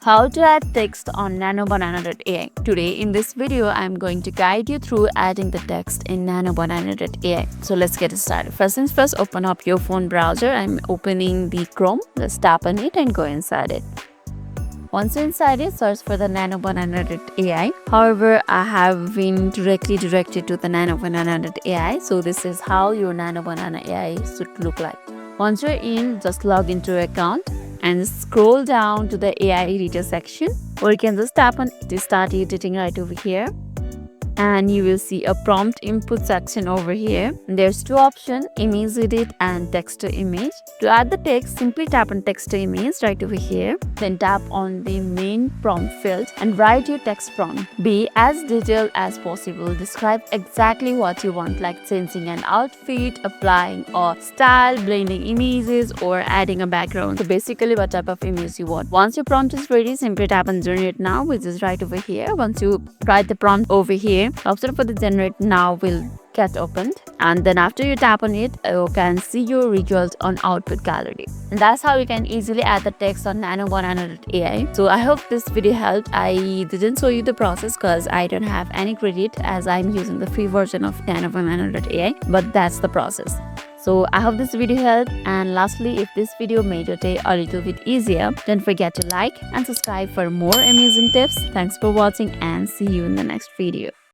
How to add text on NanoBanana AI. Today in this video, I'm going to guide you through adding the text in NanoBanana AI. So let's get started. First things first, open up your phone browser. I'm opening the Chrome. Let's tap on it and go inside it. Once you're inside it, search for the NanoBanana AI. However, I have been directly directed to the NanoBanana AI. So this is how your NanoBanana AI should look like. Once you're in, just log into your account and scroll down to the AI editor section, or you can just tap on to start editing right over here. And you will see a prompt input section over here. There's two options, image edit and text to image. To add the text, simply tap on text to image right over here. Then tap on the main prompt field and write your text prompt. Be as detailed as possible. Describe exactly what you want, like changing an outfit, applying a style, blending images, or adding a background. So basically what type of image you want. Once your prompt is ready, simply tap on generate now, which is right over here. Once you write the prompt over here, option for the generate now will get opened, and then after you tap on it, you can see your result on output gallery. And that's how you can easily add the text on NanoBanana AI. So I hope this video helped. I didn't show you the process because I don't have any credit as I'm using the free version of NanoBanana AI, but that's the process. So I hope this video helped, and lastly, if this video made your day a little bit easier, don't forget to like and subscribe for more amazing tips. Thanks for watching and see you in the next video.